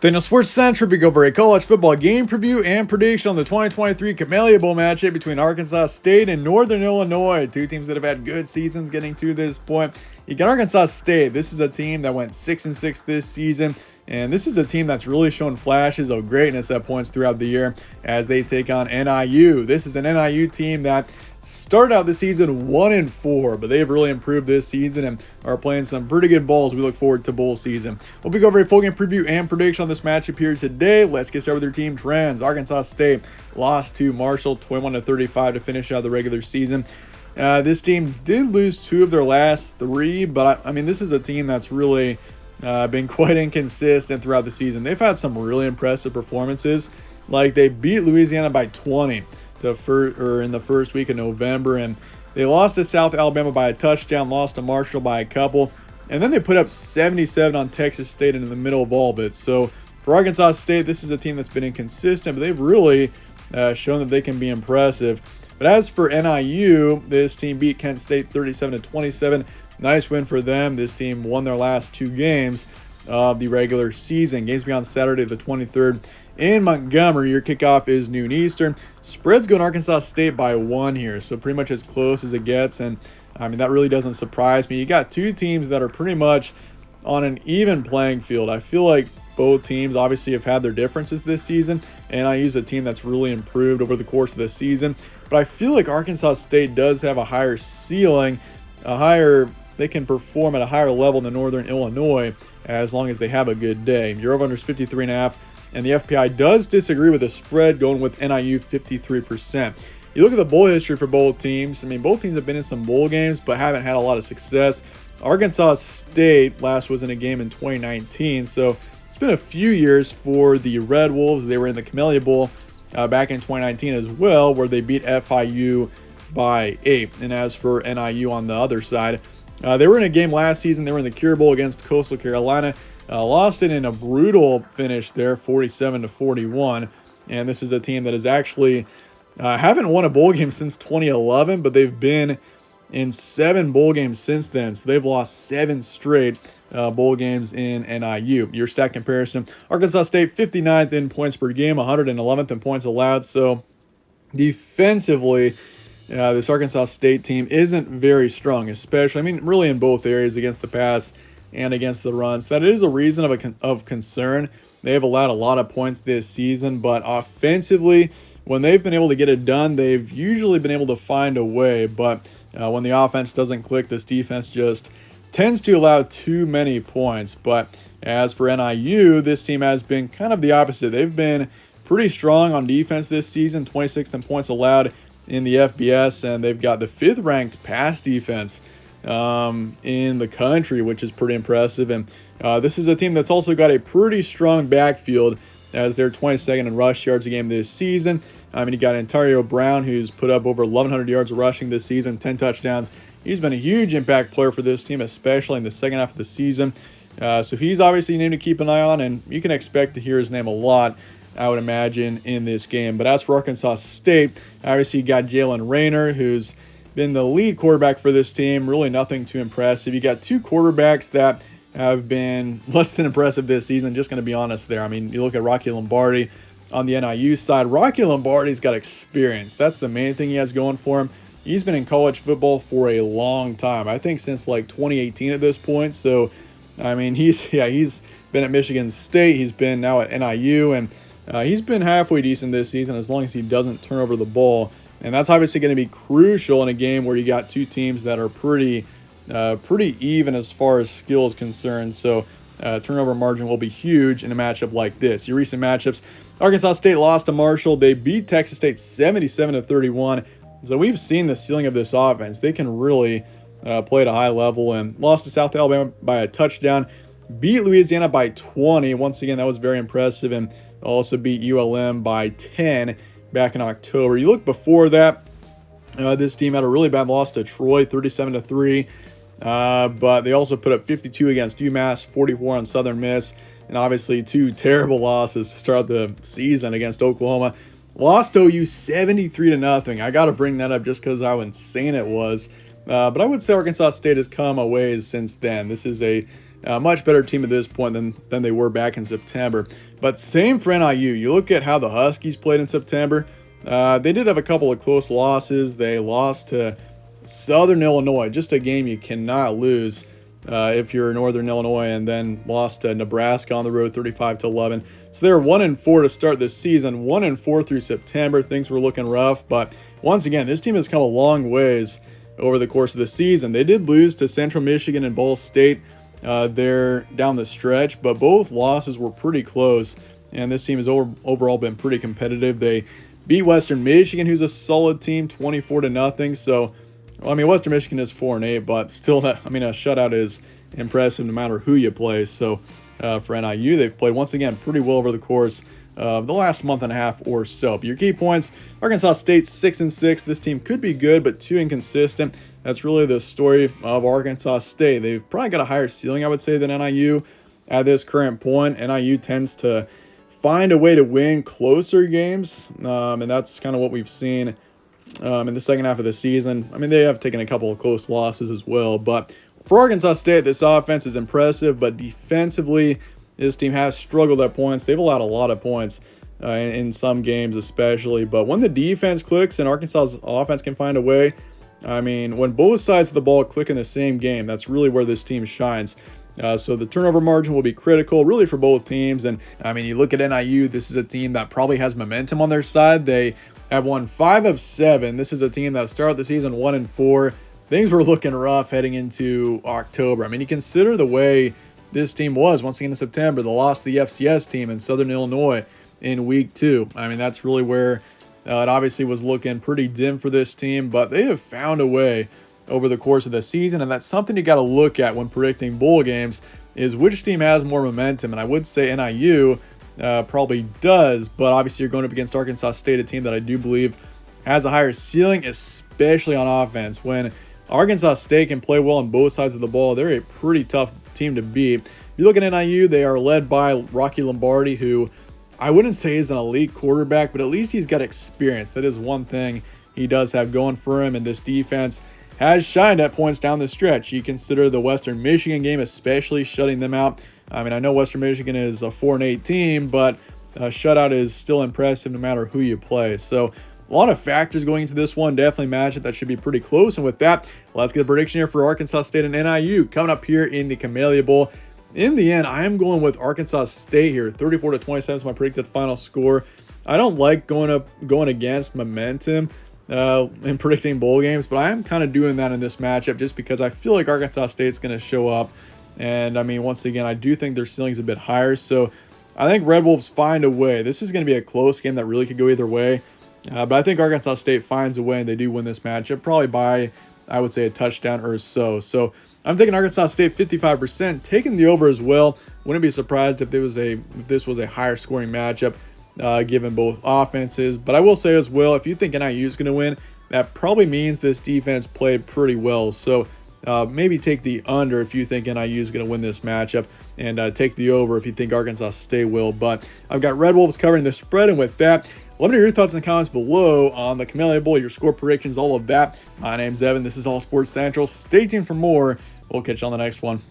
Then a Sports Centric, we go over a college football game preview and prediction on the 2023 Camellia Bowl matchup between Arkansas State and Northern Illinois. Two teams that have had good seasons getting to this point. You got Arkansas State. This is a team that went 6-6 this season. And this is a team that's really shown flashes of greatness at points throughout the year as they take on NIU. This is an NIU team that started out the season 1-4, but they've really improved this season and are playing some pretty good balls. We look forward to bowl season. We'll be going over a full game preview and prediction on this matchup here today. Let's get started with their team trends. Arkansas State lost to Marshall 21-35 to finish out the regular season. This team did lose 2 of their last 3, but I mean, this is a team that's really been quite inconsistent throughout the season. They've had some really impressive performances, like they beat Louisiana by 20 in the first week of November, and they lost to South Alabama by a touchdown, lost to Marshall by a couple, and then they put up 77 on Texas State in the middle of all of it. So for Arkansas State, this is a team that's been inconsistent, but they've really shown that they can be impressive. But as for NIU, this team beat Kent State 37-27. Nice win for them. This team won their last 2 games of the regular season. Games will be on Saturday the 23rd in Montgomery. Your kickoff is noon Eastern. Spread's going Arkansas State by 1 here, so pretty much as close as it gets. And I mean, that really doesn't surprise me. You got 2 teams that are pretty much on an even playing field. I feel like both teams obviously have had their differences this season, and I use a team that's really improved over the course of the season. But I feel like Arkansas State does have a higher ceiling, they can perform at a higher level than Northern Illinois as long as they have a good day. Your over-under is 53.5, and the FPI does disagree with the spread, going with NIU 53%. You look at the bowl history for both teams. I mean, both teams have been in some bowl games, but haven't had a lot of success. Arkansas State last was in a game in 2019, so it's been a few years for the Red Wolves. They were in the Camellia Bowl back in 2019 as well, where they beat FIU by 8. And as for NIU on the other side, they were in a game last season. They were in the Cure Bowl against Coastal Carolina. Lost it in a brutal finish there, 47-41. And this is a team that is actually haven't won a bowl game since 2011, but they've been in 7 bowl games since then. So they've lost 7 straight bowl games in NIU. Your stat comparison: Arkansas State 59th in points per game, 111th in points allowed. So defensively, this Arkansas State team isn't very strong, especially, I mean, really in both areas, against the pass and against the runs. That is a reason of concern. They have allowed a lot of points this season, but offensively, when they've been able to get it done, they've usually been able to find a way. But when the offense doesn't click, this defense just tends to allow too many points. But as for NIU, this team has been kind of the opposite. They've been pretty strong on defense this season, 26th in points allowed in the FBS, and they've got the 5th ranked pass defense in the country, which is pretty impressive. And this is a team that's also got a pretty strong backfield, as they're 22nd in rush yards a game this season. I mean, you got Ontario Brown, who's put up over 1,100 yards rushing this season, 10 touchdowns. He's been a huge impact player for this team, especially in the second half of the season. So he's obviously a name to keep an eye on, and you can expect to hear his name a lot, I would imagine, in this game. But as for Arkansas State, obviously you got Jalen Rayner, who's been the lead quarterback for this team. Really nothing too impressive. You got 2 quarterbacks that have been less than impressive this season, just going to be honest there. I mean, you look at Rocky Lombardi on the NIU side. Rocky Lombardi's got experience. That's the main thing he has going for him. He's been in college football for a long time. I think since like 2018 at this point. So, I mean, he's been at Michigan State. He's been now at NIU, and he's been halfway decent this season as long as he doesn't turn over the ball. And that's obviously going to be crucial in a game where you got 2 teams that are pretty even as far as skill is concerned. So turnover margin will be huge in a matchup like this. Your recent matchups: Arkansas State lost to Marshall. They beat Texas State 77-31. So we've seen the ceiling of this offense. They can really play at a high level, and lost to South Alabama by a touchdown. Beat Louisiana by 20. Once again, that was very impressive. And also beat ULM by 10 back in October. You look before that, this team had a really bad loss to Troy, 37-3. But they also put up 52 against UMass, 44 on Southern Miss, and obviously 2 terrible losses to start the season against Oklahoma. Lost to OU 73-0. I got to bring that up just because how insane it was. But I would say Arkansas State has come a ways since then. This is a much better team at this point than they were back in September. But same for NIU. You look at how the Huskies played in September. They did have a couple of close losses. They lost to Southern Illinois, just a game you cannot lose if you're Northern Illinois, and then lost to Nebraska on the road 35-11. So they were 1-4 to start this season, 1-4 through September. Things were looking rough, but once again, this team has come a long ways over the course of the season. They did lose to Central Michigan and Ball State there down the stretch, but both losses were pretty close, and this team has overall been pretty competitive. They beat Western Michigan, who's a solid team, 24-0. So, I mean, Western Michigan is 4-8, but still, I mean, a shutout is impressive no matter who you play. So, for NIU, they've played once again pretty well over the course of the last month and a half or so. But your key points: Arkansas State 6-6. This team could be good, but too inconsistent. That's really the story of Arkansas State. They've probably got a higher ceiling, I would say, than NIU at this current point. NIU tends to find a way to win closer games, and that's kind of what we've seen in the second half of the season. I mean, they have taken a couple of close losses as well, but for Arkansas State, this offense is impressive, but defensively, this team has struggled at points. They've allowed a lot of points in some games especially, but when the defense clicks and Arkansas's offense can find a way, I mean, when both sides of the ball click in the same game, that's really where this team shines. So the turnover margin will be critical really for both teams. And I mean, you look at NIU, this is a team that probably has momentum on their side. They have won 5 of 7. This is a team that started the season 1-4. Things were looking rough heading into October. I mean, you consider the way this team was once again in September, the loss to the FCS team in Southern Illinois in week 2. I mean, that's really where it obviously was looking pretty dim for this team, but they have found a way over the course of the season, and that's something you got to look at when predicting bowl games, is which team has more momentum. And I would say NIU probably does, but obviously you're going up against Arkansas State, a team that I do believe has a higher ceiling, especially on offense. When Arkansas State can play well on both sides of the ball, they're a pretty tough team to beat. If you look at NIU, they are led by Rocky Lombardi, who I wouldn't say is an elite quarterback, but at least he's got experience. That is one thing he does have going for him, and this defense has shined at points down the stretch. You consider the Western Michigan game, especially shutting them out. I mean, I know Western Michigan is a 4-8 team, but a shutout is still impressive no matter who you play. So a lot of factors going into this one. Definitely matchup that should be pretty close. And with that, let's get a prediction here for Arkansas State and NIU coming up here in the Camellia Bowl. In the end, I am going with Arkansas State here. 34-27 is my predicted final score. I don't like going against momentum in predicting bowl games, but I am kind of doing that in this matchup just because I feel like Arkansas State's going to show up. And I mean, once again, I do think their ceiling's a bit higher. So I think Red Wolves find a way. This is going to be a close game that really could go either way. But I think Arkansas State finds a way and they do win this matchup, probably by, I would say, a touchdown or so. So I'm taking Arkansas State 55%, taking the over as well. Wouldn't be surprised if this was a higher scoring matchup given both offenses. But I will say as well, if you think NIU is going to win, that probably means this defense played pretty well. So maybe take the under if you think NIU is going to win this matchup, and take the over if you think Arkansas State will. But I've got Red Wolves covering the spread, and with that, let me know your thoughts in the comments below on the Camellia Bowl, your score predictions, all of that. My name's Evan. This is All Sports Central. Stay tuned for more. We'll catch you on the next one.